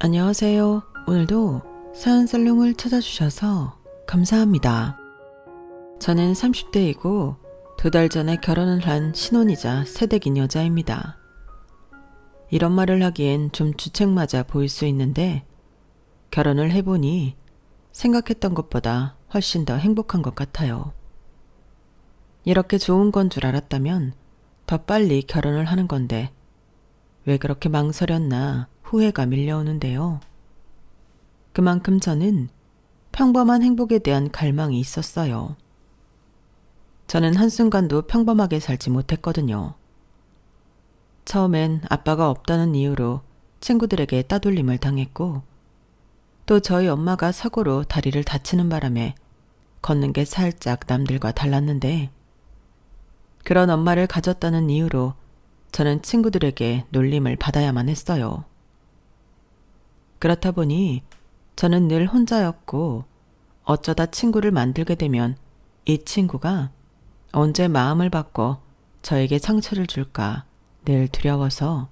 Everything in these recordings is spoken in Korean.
안녕하세요. 오늘도 사연살롱을 찾아주셔서 감사합니다. 저는 30대이고 2달 전에 결혼을 한 신혼이자 새댁인 여자입니다. 이런 말을 하기엔 좀 주책맞아 보일 수 있는데 결혼을 해보니 생각했던 것보다 훨씬 더 행복한 것 같아요. 이렇게 좋은 건 줄 알았다면 더 빨리 결혼을 하는 건데 왜 그렇게 망설였나 후회가 밀려오는데요. 그만큼 저는 평범한 행복에 대한 갈망이 있었어요. 저는 한순간도 평범하게 살지 못했거든요. 처음엔 아빠가 없다는 이유로 친구들에게 따돌림을 당했고 또 저희 엄마가 사고로 다리를 다치는 바람에 걷는 게 살짝 남들과 달랐는데 그런 엄마를 가졌다는 이유로 저는 친구들에게 놀림을 받아야만 했어요. 그렇다 보니 저는 늘 혼자였고 어쩌다 친구를 만들게 되면 이 친구가 언제 마음을 바꿔 저에게 상처를 줄까 늘 두려워서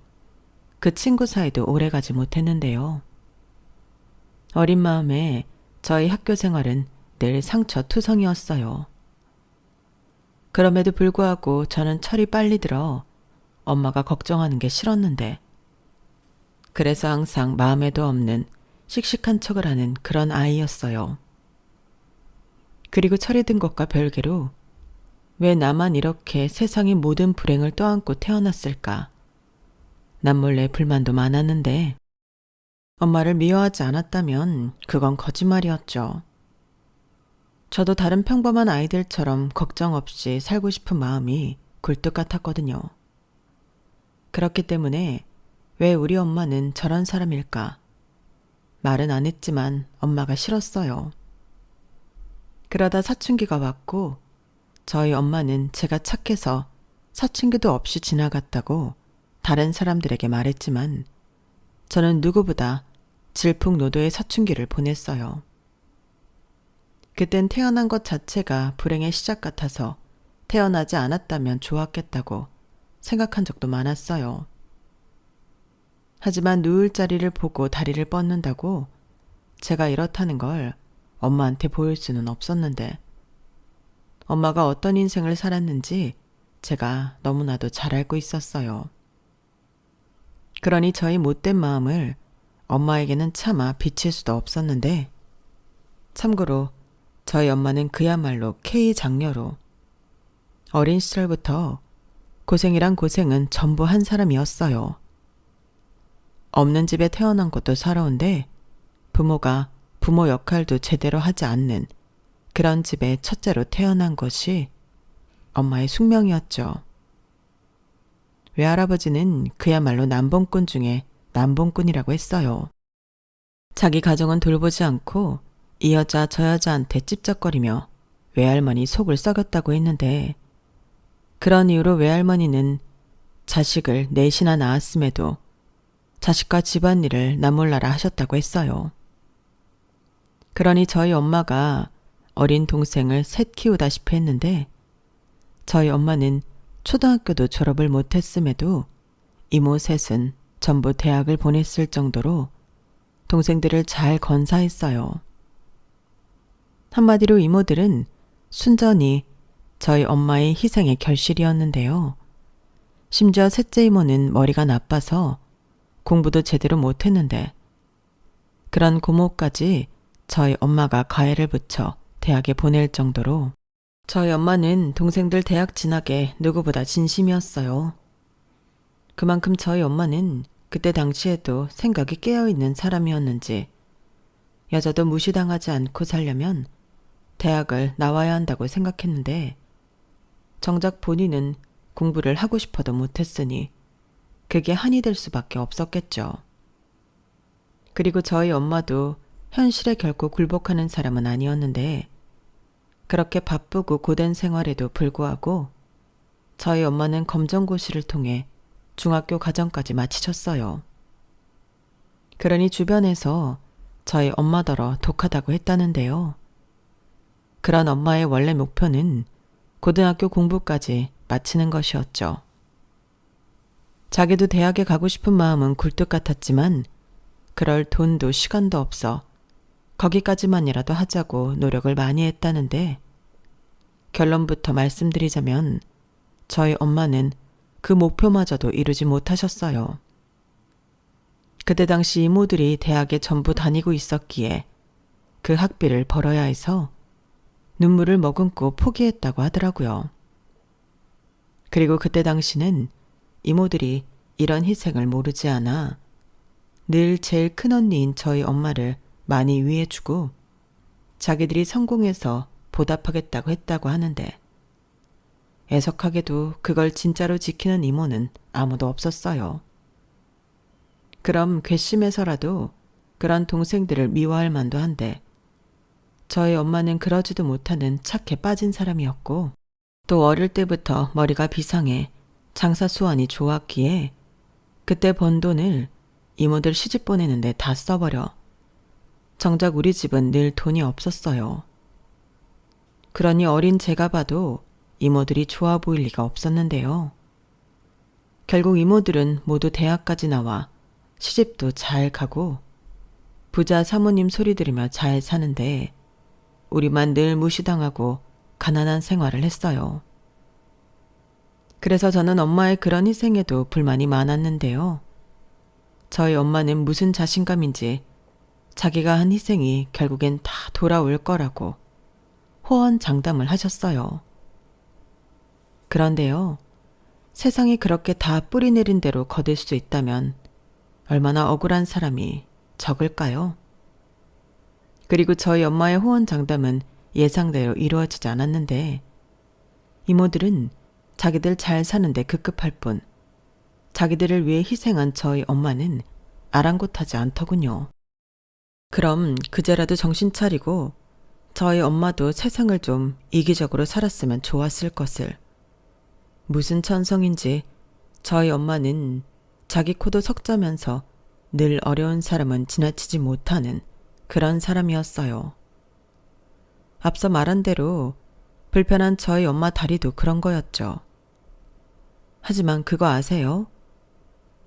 그 친구 사이도 오래가지 못했는데요. 어린 마음에 저희 학교 생활은 늘 상처투성이었어요. 그럼에도 불구하고 저는 철이 빨리 들어 엄마가 걱정하는 게 싫었는데 그래서 항상 마음에도 없는 씩씩한 척을 하는 그런 아이였어요. 그리고 철이 든 것과 별개로 왜 나만 이렇게 세상의 모든 불행을 떠안고 태어났을까? 남몰래 불만도 많았는데 엄마를 미워하지 않았다면 그건 거짓말이었죠. 저도 다른 평범한 아이들처럼 걱정 없이 살고 싶은 마음이 굴뚝 같았거든요. 그렇기 때문에 왜 우리 엄마는 저런 사람일까? 말은 안 했지만 엄마가 싫었어요. 그러다 사춘기가 왔고 저희 엄마는 제가 착해서 사춘기도 없이 지나갔다고 다른 사람들에게 말했지만 저는 누구보다 질풍노도의 사춘기를 보냈어요. 그땐 태어난 것 자체가 불행의 시작 같아서 태어나지 않았다면 좋았겠다고 생각한 적도 많았어요. 하지만 누울 자리를 보고 다리를 뻗는다고 제가 이렇다는 걸 엄마한테 보일 수는 없었는데 엄마가 어떤 인생을 살았는지 제가 너무나도 잘 알고 있었어요. 그러니 저희 못된 마음을 엄마에게는 차마 비칠 수도 없었는데 참고로 저희 엄마는 그야말로 K 장녀로 어린 시절부터 고생이란 고생은 전부 한 사람이었어요. 없는 집에 태어난 것도 서러운데 부모가 부모 역할도 제대로 하지 않는 그런 집에 첫째로 태어난 것이 엄마의 숙명이었죠. 외할아버지는 그야말로 남봉꾼 중에 남봉꾼이라고 했어요. 자기 가정은 돌보지 않고 이 여자 저 여자한테 찝쩍거리며 외할머니 속을 썩였다고 했는데 그런 이유로 외할머니는 자식을 넷이나 낳았음에도 자식과 집안일을 나몰라라 하셨다고 했어요. 그러니 저희 엄마가 어린 동생을 셋 키우다시피 했는데 저희 엄마는 초등학교도 졸업을 못했음에도 이모 셋은 전부 대학을 보냈을 정도로 동생들을 잘 건사했어요. 한마디로 이모들은 순전히 저희 엄마의 희생의 결실이었는데요. 심지어 셋째 이모는 머리가 나빠서 공부도 제대로 못했는데 그런 고모까지 저희 엄마가 가해를 붙여 대학에 보낼 정도로 저희 엄마는 동생들 대학 진학에 누구보다 진심이었어요. 그만큼 저희 엄마는 그때 당시에도 생각이 깨어있는 사람이었는지 여자도 무시당하지 않고 살려면 대학을 나와야 한다고 생각했는데 정작 본인은 공부를 하고 싶어도 못했으니 그게 한이 될 수밖에 없었겠죠. 그리고 저희 엄마도 현실에 결코 굴복하는 사람은 아니었는데 그렇게 바쁘고 고된 생활에도 불구하고 저희 엄마는 검정고시를 통해 중학교 과정까지 마치셨어요. 그러니 주변에서 저희 엄마더러 독하다고 했다는데요. 그런 엄마의 원래 목표는 고등학교 공부까지 마치는 것이었죠. 자기도 대학에 가고 싶은 마음은 굴뚝 같았지만 그럴 돈도 시간도 없어 거기까지만이라도 하자고 노력을 많이 했다는데 결론부터 말씀드리자면 저희 엄마는 그 목표마저도 이루지 못하셨어요. 그때 당시 이모들이 대학에 전부 다니고 있었기에 그 학비를 벌어야 해서 눈물을 머금고 포기했다고 하더라고요. 그리고 그때 당시는 이모들이 이런 희생을 모르지 않아 늘 제일 큰 언니인 저희 엄마를 많이 위해주고 자기들이 성공해서 보답하겠다고 했다고 하는데 애석하게도 그걸 진짜로 지키는 이모는 아무도 없었어요. 그럼 괘씸해서라도 그런 동생들을 미워할 만도 한데 저희 엄마는 그러지도 못하는 착해 빠진 사람이었고 또 어릴 때부터 머리가 비상해 장사 수완이 좋았기에 그때 번 돈을 이모들 시집 보내는데 다 써버려 정작 우리 집은 늘 돈이 없었어요. 그러니 어린 제가 봐도 이모들이 좋아 보일 리가 없었는데요. 결국 이모들은 모두 대학까지 나와 시집도 잘 가고 부자 사모님 소리 들으며 잘 사는데 우리만 늘 무시당하고 가난한 생활을 했어요. 그래서 저는 엄마의 그런 희생에도 불만이 많았는데요. 저희 엄마는 무슨 자신감인지 자기가 한 희생이 결국엔 다 돌아올 거라고 호언장담을 하셨어요. 그런데요, 세상이 그렇게 다 뿌리 내린 대로 거둘 수 있다면 얼마나 억울한 사람이 적을까요? 그리고 저희 엄마의 호언장담은 예상대로 이루어지지 않았는데 이모들은 자기들 잘 사는데 급급할 뿐 자기들을 위해 희생한 저희 엄마는 아랑곳하지 않더군요. 그럼 그제라도 정신 차리고 저희 엄마도 세상을 좀 이기적으로 살았으면 좋았을 것을. 무슨 천성인지 저희 엄마는 자기 코도 석자면서 늘 어려운 사람은 지나치지 못하는 그런 사람이었어요. 앞서 말한 대로 불편한 저희 엄마 다리도 그런 거였죠. 하지만 그거 아세요?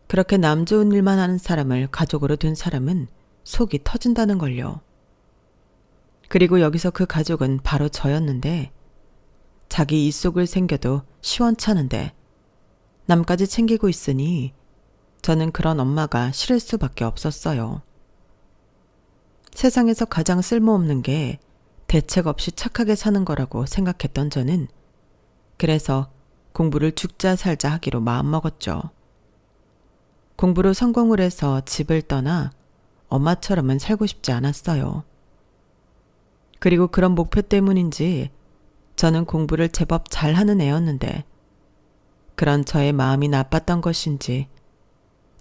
그렇게 남 좋은 일만 하는 사람을 가족으로 둔 사람은 속이 터진다는 걸요. 그리고 여기서 그 가족은 바로 저였는데 자기 입속을 생겨도 시원찮은데 남까지 챙기고 있으니 저는 그런 엄마가 싫을 수밖에 없었어요. 세상에서 가장 쓸모없는 게 대책 없이 착하게 사는 거라고 생각했던 저는 그래서 공부를 죽자 살자 하기로 마음먹었죠. 공부로 성공을 해서 집을 떠나 엄마처럼은 살고 싶지 않았어요. 그리고 그런 목표 때문인지 저는 공부를 제법 잘하는 애였는데 그런 저의 마음이 나빴던 것인지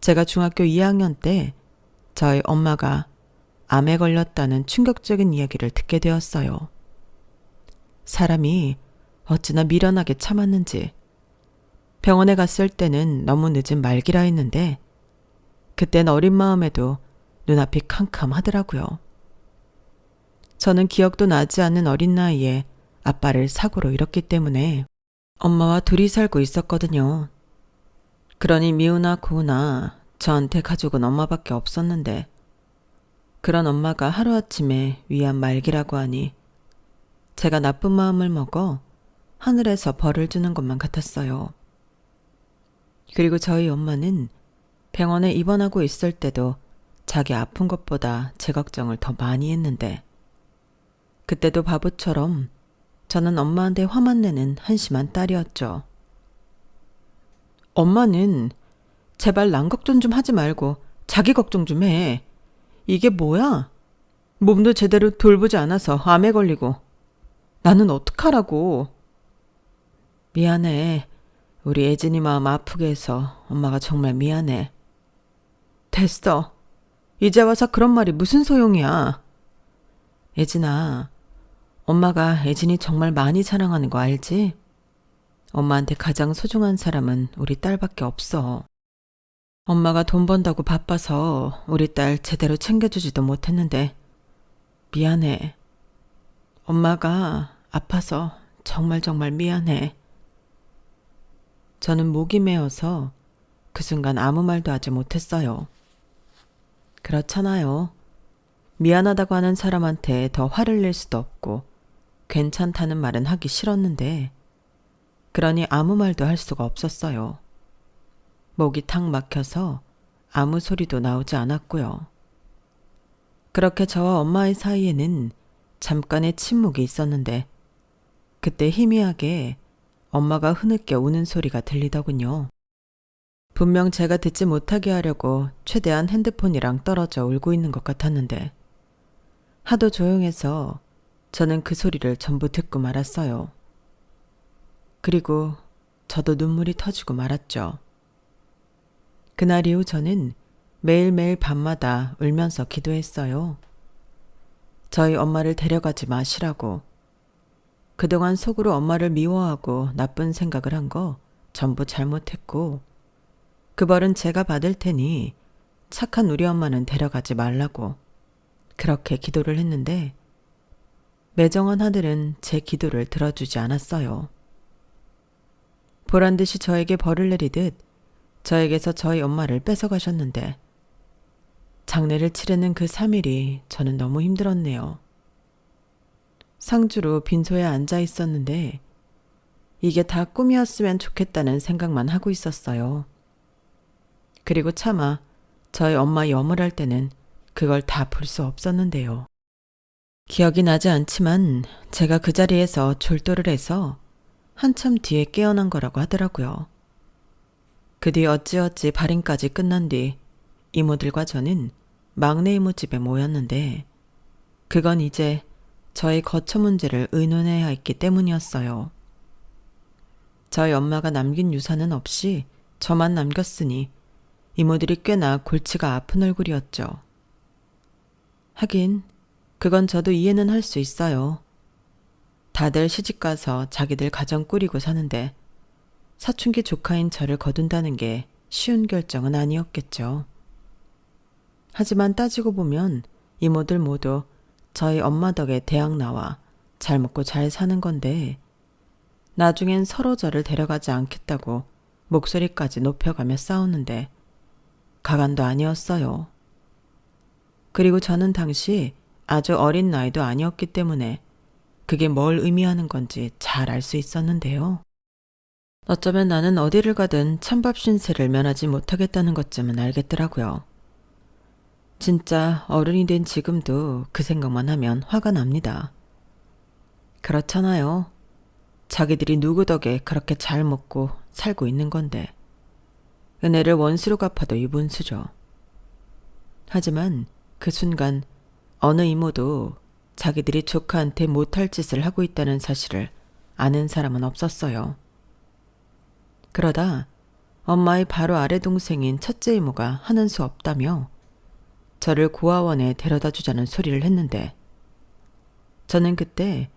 제가 중학교 2학년 때 저희 엄마가 암에 걸렸다는 충격적인 이야기를 듣게 되었어요. 사람이 어찌나 미련하게 참았는지 병원에 갔을 때는 너무 늦은 말기라 했는데 그땐 어린 마음에도 눈앞이 캄캄하더라고요. 저는 기억도 나지 않는 어린 나이에 아빠를 사고로 잃었기 때문에 엄마와 둘이 살고 있었거든요. 그러니 미우나 고우나 저한테 가족은 엄마밖에 없었는데 그런 엄마가 하루아침에 위암 말기라고 하니 제가 나쁜 마음을 먹어 하늘에서 벌을 주는 것만 같았어요. 그리고 저희 엄마는 병원에 입원하고 있을 때도 자기 아픈 것보다 제 걱정을 더 많이 했는데 그때도 바보처럼 저는 엄마한테 화만 내는 한심한 딸이었죠. 엄마는 제발 남 걱정 좀 하지 말고 자기 걱정 좀 해. 이게 뭐야? 몸도 제대로 돌보지 않아서 암에 걸리고 나는 어떡하라고. 미안해. 우리 애진이 마음 아프게 해서 엄마가 정말 미안해. 됐어. 이제 와서 그런 말이 무슨 소용이야. 애진아, 엄마가 애진이 정말 많이 사랑하는 거 알지? 엄마한테 가장 소중한 사람은 우리 딸밖에 없어. 엄마가 돈 번다고 바빠서 우리 딸 제대로 챙겨주지도 못했는데 미안해. 엄마가 아파서 정말 미안해. 저는 목이 메어서 그 순간 아무 말도 하지 못했어요. 그렇잖아요. 미안하다고 하는 사람한테 더 화를 낼 수도 없고 괜찮다는 말은 하기 싫었는데 그러니 아무 말도 할 수가 없었어요. 목이 탁 막혀서 아무 소리도 나오지 않았고요. 그렇게 저와 엄마의 사이에는 잠깐의 침묵이 있었는데 그때 희미하게 엄마가 흐느껴 우는 소리가 들리더군요. 분명 제가 듣지 못하게 하려고 최대한 핸드폰이랑 떨어져 울고 있는 것 같았는데 하도 조용해서 저는 그 소리를 전부 듣고 말았어요. 그리고 저도 눈물이 터지고 말았죠. 그날 이후 저는 매일매일 밤마다 울면서 기도했어요. 저희 엄마를 데려가지 마시라고. 그동안 속으로 엄마를 미워하고 나쁜 생각을 한 거 전부 잘못했고 그 벌은 제가 받을 테니 착한 우리 엄마는 데려가지 말라고 그렇게 기도를 했는데 매정한 하늘은 제 기도를 들어주지 않았어요. 보란 듯이 저에게 벌을 내리듯 저에게서 저희 엄마를 뺏어가셨는데 장례를 치르는 그 3일이 저는 너무 힘들었네요. 상주로 빈소에 앉아 있었는데 이게 다 꿈이었으면 좋겠다는 생각만 하고 있었어요. 그리고 차마 저희 엄마 염을 할 때는 그걸 다 볼 수 없었는데요. 기억이 나지 않지만 제가 그 자리에서 졸도를 해서 한참 뒤에 깨어난 거라고 하더라고요. 그 뒤 어찌어찌 발인까지 끝난 뒤 이모들과 저는 막내 이모 집에 모였는데 그건 이제 저의 거처 문제를 의논해야 했기 때문이었어요. 저희 엄마가 남긴 유산은 없이 저만 남겼으니 이모들이 꽤나 골치가 아픈 얼굴이었죠. 하긴 그건 저도 이해는 할 수 있어요. 다들 시집가서 자기들 가정 꾸리고 사는데 사춘기 조카인 저를 거둔다는 게 쉬운 결정은 아니었겠죠. 하지만 따지고 보면 이모들 모두 저희 엄마 덕에 대학 나와 잘 먹고 잘 사는 건데 나중엔 서로 저를 데려가지 않겠다고 목소리까지 높여가며 싸우는데 가관도 아니었어요. 그리고 저는 당시 아주 어린 나이도 아니었기 때문에 그게 뭘 의미하는 건지 잘 알 수 있었는데요. 어쩌면 나는 어디를 가든 찬밥 신세를 면하지 못하겠다는 것쯤은 알겠더라고요. 진짜 어른이 된 지금도 그 생각만 하면 화가 납니다. 그렇잖아요. 자기들이 누구 덕에 그렇게 잘 먹고 살고 있는 건데 은혜를 원수로 갚아도 유분수죠. 하지만 그 순간 어느 이모도 자기들이 조카한테 못할 짓을 하고 있다는 사실을 아는 사람은 없었어요. 그러다 엄마의 바로 아래 동생인 첫째 이모가 하는 수 없다며 저를 고아원에 데려다 주자는 소리를 했는데 저는 그때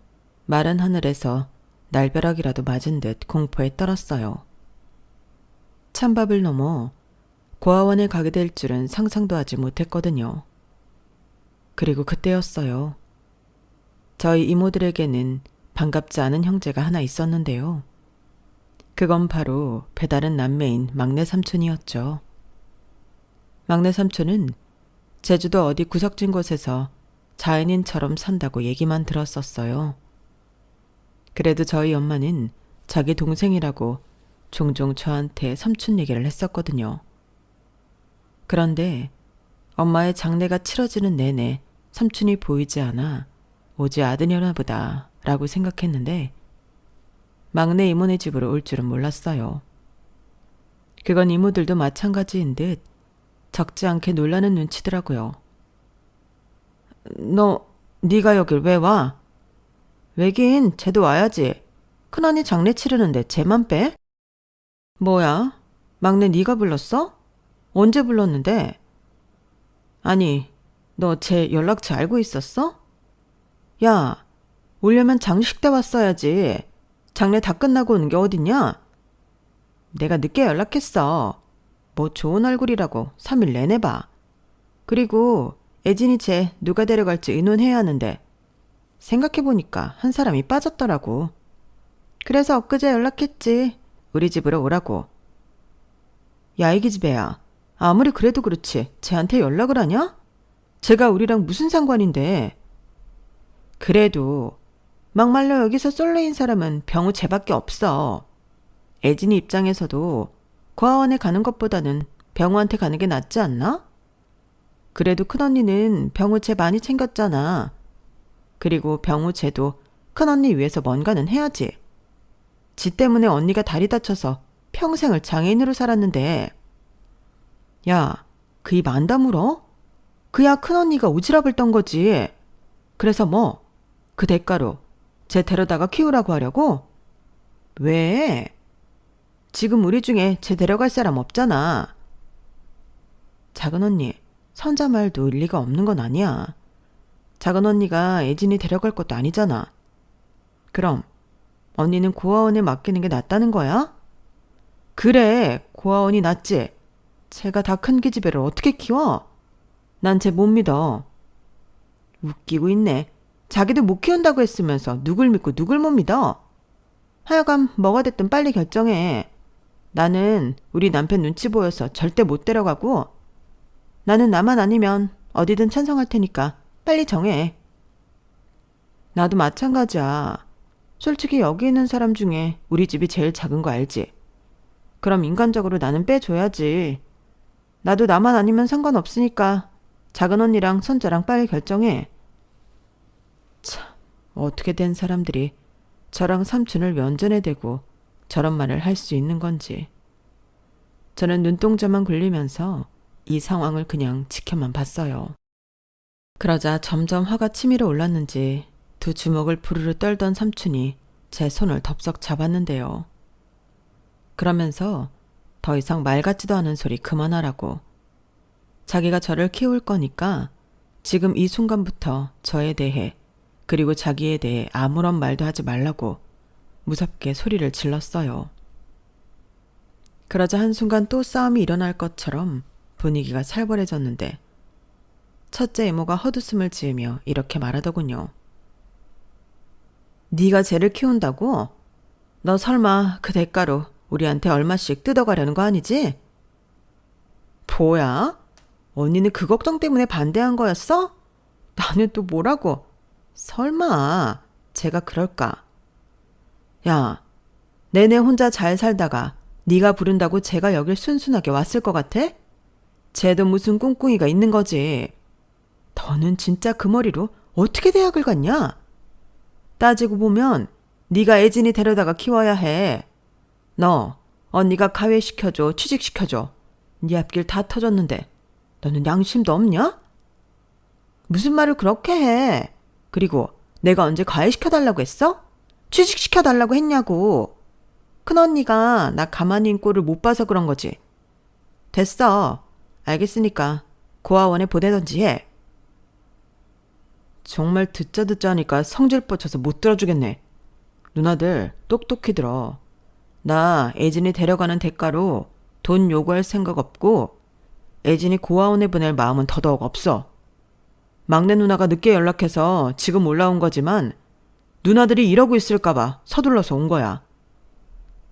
마른 하늘에서 날벼락이라도 맞은 듯 공포에 떨었어요. 찬밥을 넘어 고아원에 가게 될 줄은 상상도 하지 못했거든요. 그리고 그때였어요. 저희 이모들에게는 반갑지 않은 형제가 하나 있었는데요. 그건 바로 배다른 남매인 막내 삼촌이었죠. 막내 삼촌은 제주도 어디 구석진 곳에서 자연인처럼 산다고 얘기만 들었었어요. 그래도 저희 엄마는 자기 동생이라고 종종 저한테 삼촌 얘기를 했었거든요. 그런데 엄마의 장례가 치러지는 내내 삼촌이 보이지 않아 오지 않으려나 보다 라고 생각했는데 막내 이모네 집으로 올 줄은 몰랐어요. 그건 이모들도 마찬가지인 듯 적지 않게 놀라는 눈치더라고요. 네가 여길 왜 와? 왜긴 쟤도 와야지. 큰언니 장례 치르는데 쟤만 빼? 뭐야? 막내 네가 불렀어? 언제 불렀는데? 아니, 너 쟤 연락처 알고 있었어? 야, 오려면 장식 때 왔어야지. 장례 다 끝나고 오는 게 어딨냐? 내가 늦게 연락했어. 뭐 좋은 얼굴이라고 3일 내내 봐. 그리고 애진이 쟤 누가 데려갈지 의논해야 하는데 생각해보니까 한 사람이 빠졌더라고. 그래서 엊그제 연락했지. 우리 집으로 오라고. 야, 이 기집애야. 아무리 그래도 그렇지 쟤한테 연락을 하냐? 제가 우리랑 무슨 상관인데. 그래도 막말로 여기서 솔로인 사람은 병우 쟤밖에 없어. 애진이 입장에서도 고아원에 가는 것보다는 병우한테 가는 게 낫지 않나? 그래도 큰언니는 병우 쟤 많이 챙겼잖아. 그리고 병우 쟤도 큰언니 위해서 뭔가는 해야지. 지 때문에 언니가 다리 다쳐서 평생을 장애인으로 살았는데. 야, 그 입 안 다물어? 그야 큰언니가 오지랖을 떤 거지. 그래서 뭐? 그 대가로 쟤 데려다가 키우라고 하려고? 왜? 지금 우리 중에 쟤 데려갈 사람 없잖아. 작은 언니, 선자 말도 일리가 없는 건 아니야. 작은 언니가 애진이 데려갈 것도 아니잖아. 그럼 언니는 고아원에 맡기는 게 낫다는 거야? 그래, 고아원이 낫지. 쟤가 다 큰 기집애를 어떻게 키워? 난 쟤 못 믿어. 웃기고 있네. 자기도 못 키운다고 했으면서 누굴 믿고 누굴 못 믿어? 하여간 뭐가 됐든 빨리 결정해. 나는 우리 남편 눈치 보여서 절대 못 데려가고, 나는 나만 아니면 어디든 찬성할 테니까 빨리 정해. 나도 마찬가지야. 솔직히 여기 있는 사람 중에 우리 집이 제일 작은 거 알지? 그럼 인간적으로 나는 빼줘야지. 나도 나만 아니면 상관없으니까 작은 언니랑 손자랑 빨리 결정해. 참, 어떻게 된 사람들이 저랑 삼촌을 면전에 대고 저런 말을 할 수 있는 건지. 저는 눈동자만 굴리면서 이 상황을 그냥 지켜만 봤어요. 그러자 점점 화가 치밀어 올랐는지 두 주먹을 부르르 떨던 삼촌이 제 손을 덥석 잡았는데요. 그러면서 더 이상 말 같지도 않은 소리 그만하라고. 자기가 저를 키울 거니까 지금 이 순간부터 저에 대해 그리고 자기에 대해 아무런 말도 하지 말라고 무섭게 소리를 질렀어요. 그러자 한순간 또 싸움이 일어날 것처럼 분위기가 살벌해졌는데 첫째 이모가 헛웃음을 지으며 이렇게 말하더군요. 네가 쟤를 키운다고? 너 설마 그 대가로 우리한테 얼마씩 뜯어가려는 거 아니지? 뭐야? 언니는 그 걱정 때문에 반대한 거였어? 나는 또 뭐라고? 설마 제가 그럴까? 야, 내내 혼자 잘 살다가 네가 부른다고 제가 여길 순순하게 왔을 것 같아? 쟤도 무슨 꿍꿍이가 있는 거지. 너는 진짜 그 머리로 어떻게 대학을 갔냐? 따지고 보면 네가 애진이 데려다가 키워야 해. 너 언니가 가외시켜줘, 취직시켜줘. 네 앞길 다 터졌는데 너는 양심도 없냐? 무슨 말을 그렇게 해? 그리고 내가 언제 가외시켜달라고 했어? 취직시켜달라고 했냐고. 큰언니가 나 가만히 있는 꼴을 못 봐서 그런 거지. 됐어. 알겠으니까 고아원에 보내던지 해. 정말 듣자 하니까 성질 뻗쳐서 못 들어주겠네. 누나들 똑똑히 들어. 나 애진이 데려가는 대가로 돈 요구할 생각 없고 애진이 고아원에 보낼 마음은 더더욱 없어. 막내 누나가 늦게 연락해서 지금 올라온 거지만 누나들이 이러고 있을까봐 서둘러서 온 거야.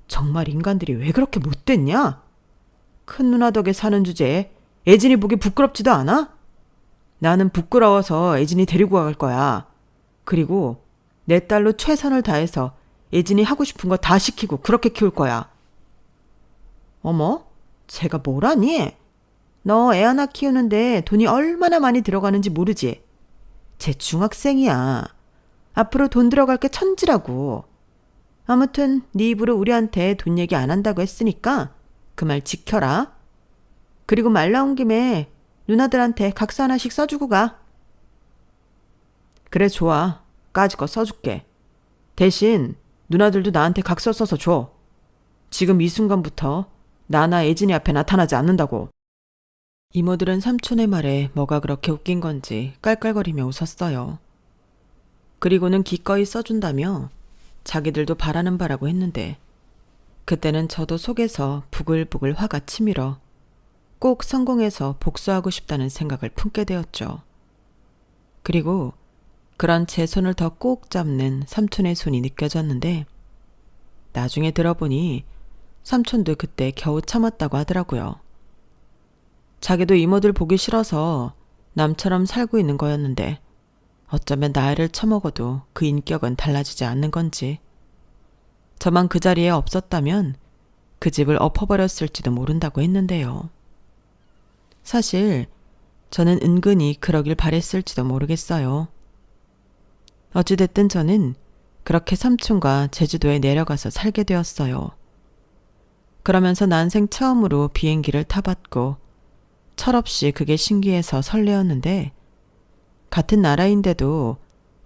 정말 인간들이 왜 그렇게 못됐냐? 큰 누나 덕에 사는 주제에 애진이 보기 부끄럽지도 않아? 나는 부끄러워서 애진이 데리고 갈 거야. 그리고 내 딸로 최선을 다해서 애진이 하고 싶은 거 다 시키고 그렇게 키울 거야. 어머? 쟤가 뭐라니? 너 애 하나 키우는데 돈이 얼마나 많이 들어가는지 모르지? 쟤 중학생이야. 앞으로 돈 들어갈 게 천지라고. 아무튼 네 입으로 우리한테 돈 얘기 안 한다고 했으니까 그 말 지켜라. 그리고 말 나온 김에 누나들한테 각서 하나씩 써주고 가. 그래 좋아. 까짓 거 써줄게. 대신 누나들도 나한테 각서 써서 줘. 지금 이 순간부터 나나 애진이 앞에 나타나지 않는다고. 이모들은 삼촌의 말에 뭐가 그렇게 웃긴 건지 깔깔거리며 웃었어요. 그리고는 기꺼이 써준다며 자기들도 바라는 바라고 했는데 그때는 저도 속에서 부글부글 화가 치밀어 꼭 성공해서 복수하고 싶다는 생각을 품게 되었죠. 그리고 그런 제 손을 더 꼭 잡는 삼촌의 손이 느껴졌는데 나중에 들어보니 삼촌도 그때 겨우 참았다고 하더라고요. 자기도 이모들 보기 싫어서 남처럼 살고 있는 거였는데 어쩌면 나이를 처먹어도 그 인격은 달라지지 않는 건지. 저만 그 자리에 없었다면 그 집을 엎어버렸을지도 모른다고 했는데요. 사실 저는 은근히 그러길 바랬을지도 모르겠어요. 어찌됐든 저는 그렇게 삼촌과 제주도에 내려가서 살게 되었어요. 그러면서 난생 처음으로 비행기를 타봤고 철없이 그게 신기해서 설레었는데 같은 나라인데도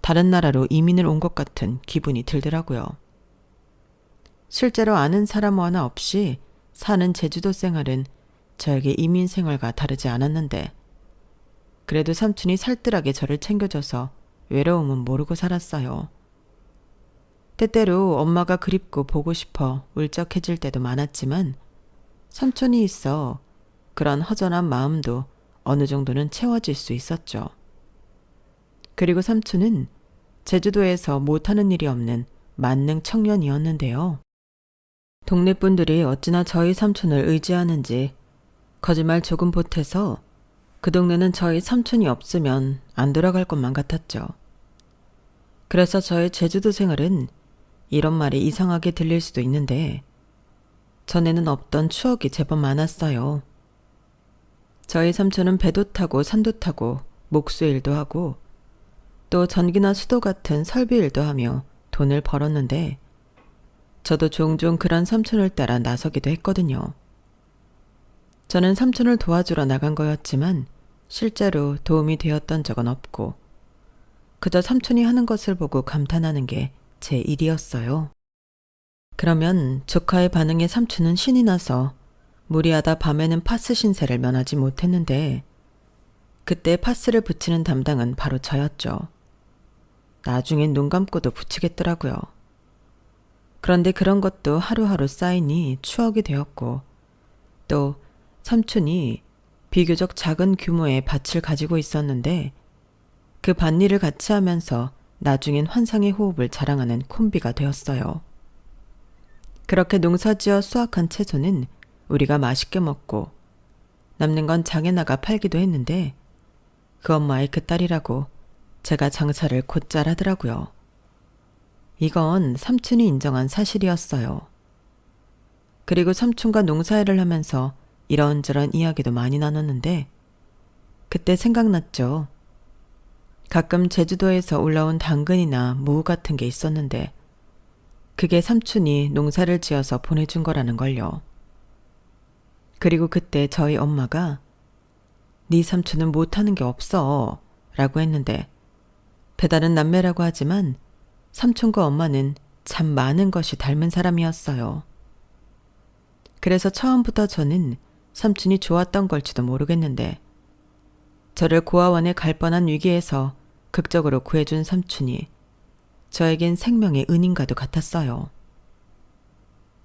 다른 나라로 이민을 온 것 같은 기분이 들더라고요. 실제로 아는 사람 하나 없이 사는 제주도 생활은 저에게 이민 생활과 다르지 않았는데 그래도 삼촌이 살뜰하게 저를 챙겨줘서 외로움은 모르고 살았어요. 때때로 엄마가 그립고 보고 싶어 울적해질 때도 많았지만 삼촌이 있어 그런 허전한 마음도 어느 정도는 채워질 수 있었죠. 그리고 삼촌은 제주도에서 못하는 일이 없는 만능 청년이었는데요. 동네 분들이 어찌나 저희 삼촌을 의지하는지 거짓말 조금 보태서 그 동네는 저희 삼촌이 없으면 안 돌아갈 것만 같았죠. 그래서 저의 제주도 생활은 이런 말이 이상하게 들릴 수도 있는데 전에는 없던 추억이 제법 많았어요. 저희 삼촌은 배도 타고 산도 타고 목수 일도 하고 또 전기나 수도 같은 설비 일도 하며 돈을 벌었는데 저도 종종 그런 삼촌을 따라 나서기도 했거든요. 저는 삼촌을 도와주러 나간 거였지만 실제로 도움이 되었던 적은 없고 그저 삼촌이 하는 것을 보고 감탄하는 게 제 일이었어요. 그러면 조카의 반응에 삼촌은 신이 나서 무리하다 밤에는 파스 신세를 면하지 못했는데 그때 파스를 붙이는 담당은 바로 저였죠. 나중엔 눈 감고도 붙이겠더라고요. 그런데 그런 것도 하루하루 쌓이니 추억이 되었고 또 삼촌이 비교적 작은 규모의 밭을 가지고 있었는데 그 밭일을 같이 하면서 나중엔 환상의 호흡을 자랑하는 콤비가 되었어요. 그렇게 농사지어 수확한 채소는 우리가 맛있게 먹고 남는 건 장에 나가 팔기도 했는데 그 엄마의 그 딸이라고 제가 장사를 곧잘 하더라고요. 이건 삼촌이 인정한 사실이었어요. 그리고 삼촌과 농사일을 하면서 이런저런 이야기도 많이 나눴는데 그때 생각났죠. 가끔 제주도에서 올라온 당근이나 무 같은 게 있었는데 그게 삼촌이 농사를 지어서 보내준 거라는 걸요. 그리고 그때 저희 엄마가 네 삼촌은 못하는 게 없어 라고 했는데 배다른 남매라고 하지만 삼촌과 엄마는 참 많은 것이 닮은 사람이었어요. 그래서 처음부터 저는 삼촌이 좋았던 걸지도 모르겠는데 저를 고아원에 갈 뻔한 위기에서 극적으로 구해준 삼촌이 저에겐 생명의 은인과도 같았어요.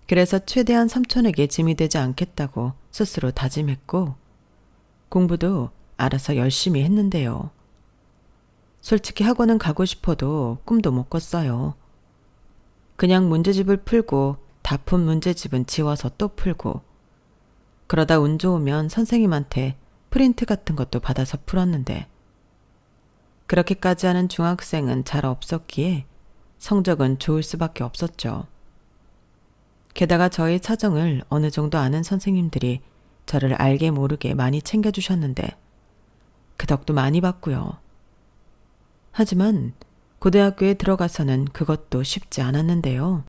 그래서 최대한 삼촌에게 짐이 되지 않겠다고 스스로 다짐했고 공부도 알아서 열심히 했는데요. 솔직히 학원은 가고 싶어도 꿈도 못 꿨어요. 그냥 문제집을 풀고 다 푼 문제집은 지워서 또 풀고 그러다 운 좋으면 선생님한테 프린트 같은 것도 받아서 풀었는데 그렇게까지 하는 중학생은 잘 없었기에 성적은 좋을 수밖에 없었죠. 게다가 저의 사정을 어느 정도 아는 선생님들이 저를 알게 모르게 많이 챙겨주셨는데 그 덕도 많이 봤고요. 하지만 고등학교에 들어가서는 그것도 쉽지 않았는데요.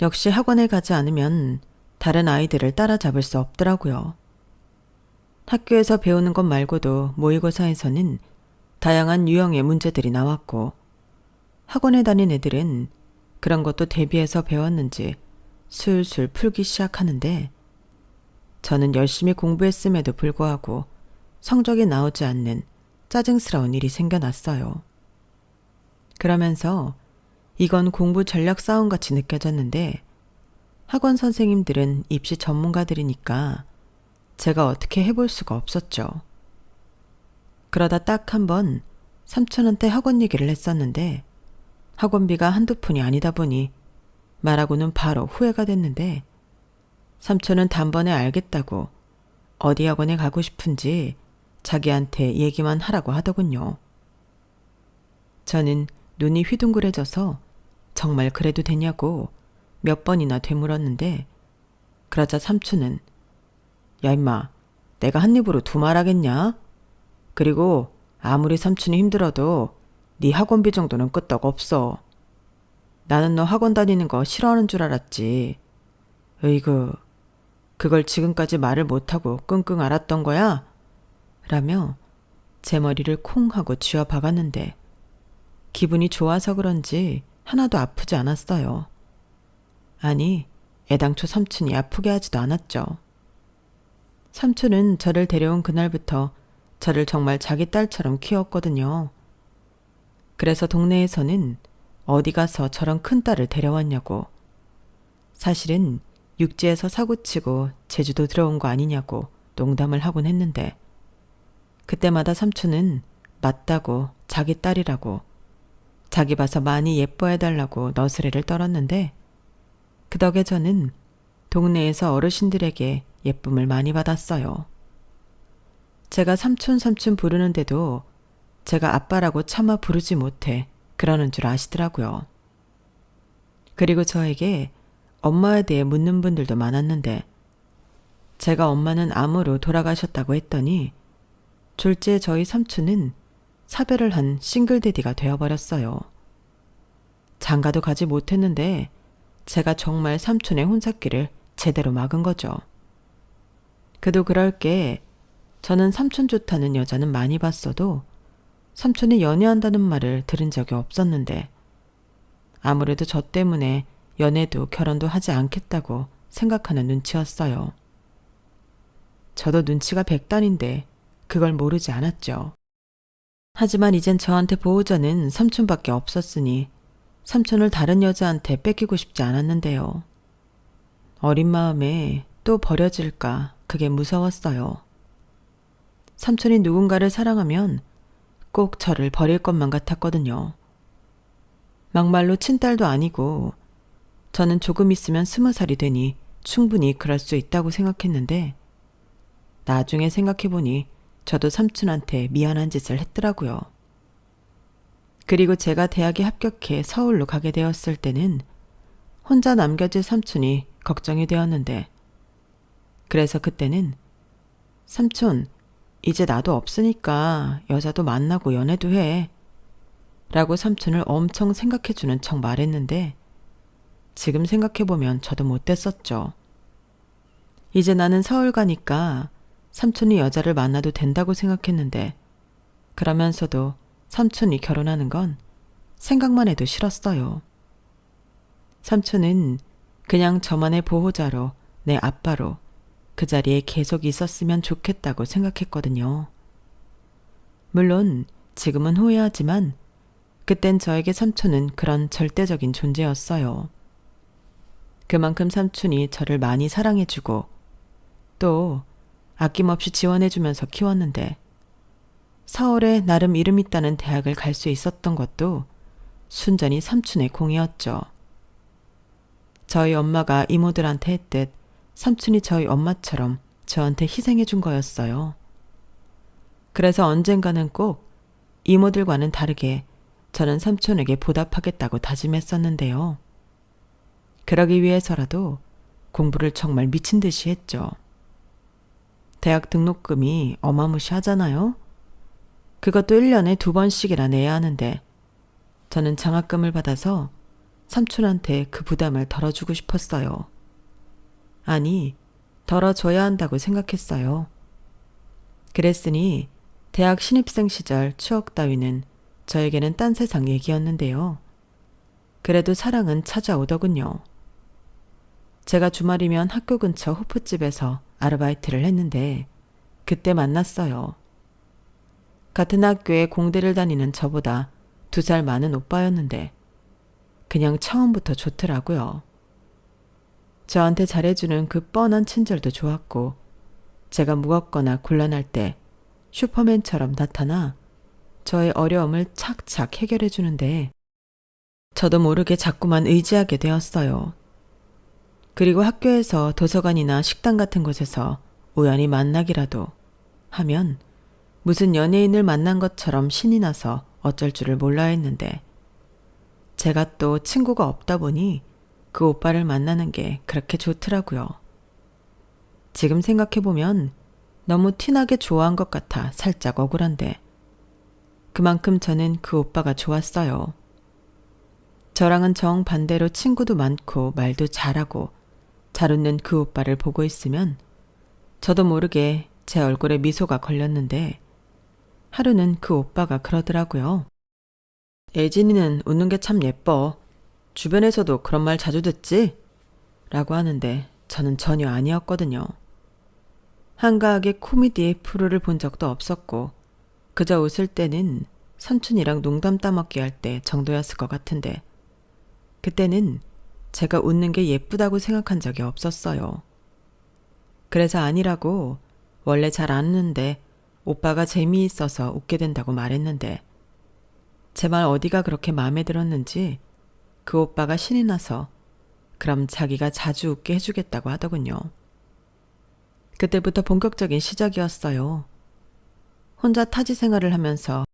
역시 학원에 가지 않으면 다른 아이들을 따라잡을 수 없더라고요. 학교에서 배우는 것 말고도 모의고사에서는 다양한 유형의 문제들이 나왔고 학원에 다닌 애들은 그런 것도 대비해서 배웠는지 술술 풀기 시작하는데 저는 열심히 공부했음에도 불구하고 성적이 나오지 않는 짜증스러운 일이 생겨났어요. 그러면서 이건 공부 전략 싸움같이 느껴졌는데 학원 선생님들은 입시 전문가들이니까 제가 어떻게 해볼 수가 없었죠. 그러다 딱 한 번 삼촌한테 학원 얘기를 했었는데 학원비가 한두 푼이 아니다 보니 말하고는 바로 후회가 됐는데 삼촌은 단번에 알겠다고 어디 학원에 가고 싶은지 자기한테 얘기만 하라고 하더군요. 저는 눈이 휘둥그레져서 정말 그래도 되냐고 몇 번이나 되물었는데, 그러자 삼촌은 야 임마, 내가 한 입으로 두 말 하겠냐? 그리고 아무리 삼촌이 힘들어도 네 학원비 정도는 끄떡 없어. 나는 너 학원 다니는 거 싫어하는 줄 알았지. 으이그, 그걸 지금까지 말을 못하고 끙끙 앓았던 거야? 라며 제 머리를 콩 하고 쥐어 박았는데 기분이 좋아서 그런지 하나도 아프지 않았어요. 아니, 애당초 삼촌이 아프게 하지도 않았죠. 삼촌은 저를 데려온 그날부터 저를 정말 자기 딸처럼 키웠거든요. 그래서 동네에서는 어디 가서 저런 큰 딸을 데려왔냐고, 사실은 육지에서 사고치고 제주도 들어온 거 아니냐고 농담을 하곤 했는데, 그때마다 삼촌은 맞다고 자기 딸이라고 자기 봐서 많이 예뻐해달라고 너스레를 떨었는데, 그 덕에 저는 동네에서 어르신들에게 예쁨을 많이 받았어요. 제가 삼촌 부르는데도 제가 아빠라고 차마 부르지 못해 그러는 줄 아시더라고요. 그리고 저에게 엄마에 대해 묻는 분들도 많았는데, 제가 엄마는 암으로 돌아가셨다고 했더니 졸지에 저희 삼촌은 사별을 한 싱글데디가 되어버렸어요. 장가도 가지 못했는데 제가 정말 삼촌의 혼삿길을 제대로 막은 거죠. 그도 그럴 게 저는 삼촌 좋다는 여자는 많이 봤어도 삼촌이 연애한다는 말을 들은 적이 없었는데, 아무래도 저 때문에 연애도 결혼도 하지 않겠다고 생각하는 눈치였어요. 저도 눈치가 백단인데 그걸 모르지 않았죠. 하지만 이젠 저한테 보호자는 삼촌밖에 없었으니 삼촌을 다른 여자한테 뺏기고 싶지 않았는데요. 어린 마음에 또 버려질까 그게 무서웠어요. 삼촌이 누군가를 사랑하면 꼭 저를 버릴 것만 같았거든요. 막말로 친딸도 아니고 저는 조금 있으면 20살이 되니 충분히 그럴 수 있다고 생각했는데, 나중에 생각해보니 저도 삼촌한테 미안한 짓을 했더라고요. 그리고 제가 대학에 합격해 서울로 가게 되었을 때는 혼자 남겨질 삼촌이 걱정이 되었는데, 그래서 그때는 삼촌, 이제 나도 없으니까 여자도 만나고 연애도 해 라고 삼촌을 엄청 생각해주는 척 말했는데, 지금 생각해보면 저도 못됐었죠. 이제 나는 서울 가니까 삼촌이 여자를 만나도 된다고 생각했는데, 그러면서도 삼촌이 결혼하는 건 생각만 해도 싫었어요. 삼촌은 그냥 저만의 보호자로, 내 아빠로 그 자리에 계속 있었으면 좋겠다고 생각했거든요. 물론 지금은 후회하지만 그땐 저에게 삼촌은 그런 절대적인 존재였어요. 그만큼 삼촌이 저를 많이 사랑해주고 또 아낌없이 지원해주면서 키웠는데, 서울에 나름 이름 있다는 대학을 갈 수 있었던 것도 순전히 삼촌의 공이었죠. 저희 엄마가 이모들한테 했듯 삼촌이 저희 엄마처럼 저한테 희생해준 거였어요. 그래서 언젠가는 꼭 이모들과는 다르게 저는 삼촌에게 보답하겠다고 다짐했었는데요. 그러기 위해서라도 공부를 정말 미친 듯이 했죠. 대학 등록금이 어마무시하잖아요. 그것도 1년에 2번씩이나 내야 하는데, 저는 장학금을 받아서 삼촌한테 그 부담을 덜어주고 싶었어요. 아니, 덜어줘야 한다고 생각했어요. 그랬으니 대학 신입생 시절 추억 따위는 저에게는 딴 세상 얘기였는데요. 그래도 사랑은 찾아오더군요. 제가 주말이면 학교 근처 호프집에서 아르바이트를 했는데 그때 만났어요. 같은 학교에 공대를 다니는 저보다 2살 많은 오빠였는데 그냥 처음부터 좋더라고요. 저한테 잘해주는 그 뻔한 친절도 좋았고, 제가 무겁거나 곤란할 때 슈퍼맨처럼 나타나 저의 어려움을 착착 해결해주는데 저도 모르게 자꾸만 의지하게 되었어요. 그리고 학교에서 도서관이나 식당 같은 곳에서 우연히 만나기라도 하면 무슨 연예인을 만난 것처럼 신이 나서 어쩔 줄을 몰라 했는데 제가 또 친구가 없다 보니 그 오빠를 만나는 게 그렇게 좋더라고요. 지금 생각해보면 너무 티나게 좋아한 것 같아 살짝 억울한데 그만큼 저는 그 오빠가 좋았어요. 저랑은 정반대로 친구도 많고 말도 잘하고 잘 웃는 그 오빠를 보고 있으면 저도 모르게 제 얼굴에 미소가 걸렸는데 하루는 그 오빠가 그러더라고요. 예진이는 웃는 게 참 예뻐. 주변에서도 그런 말 자주 듣지? 라고 하는데 저는 전혀 아니었거든요. 한가하게 코미디의 프로를 본 적도 없었고 그저 웃을 때는 선춘이랑 농담 따먹기 할 때 정도였을 것 같은데 그때는 제가 웃는 게 예쁘다고 생각한 적이 없었어요. 그래서 아니라고 원래 잘 안 웃는데 오빠가 재미있어서 웃게 된다고 말했는데 제 말 어디가 그렇게 마음에 들었는지 그 오빠가 신이 나서 그럼 자기가 자주 웃게 해주겠다고 하더군요. 그때부터 본격적인 시작이었어요. 혼자 타지 생활을 하면서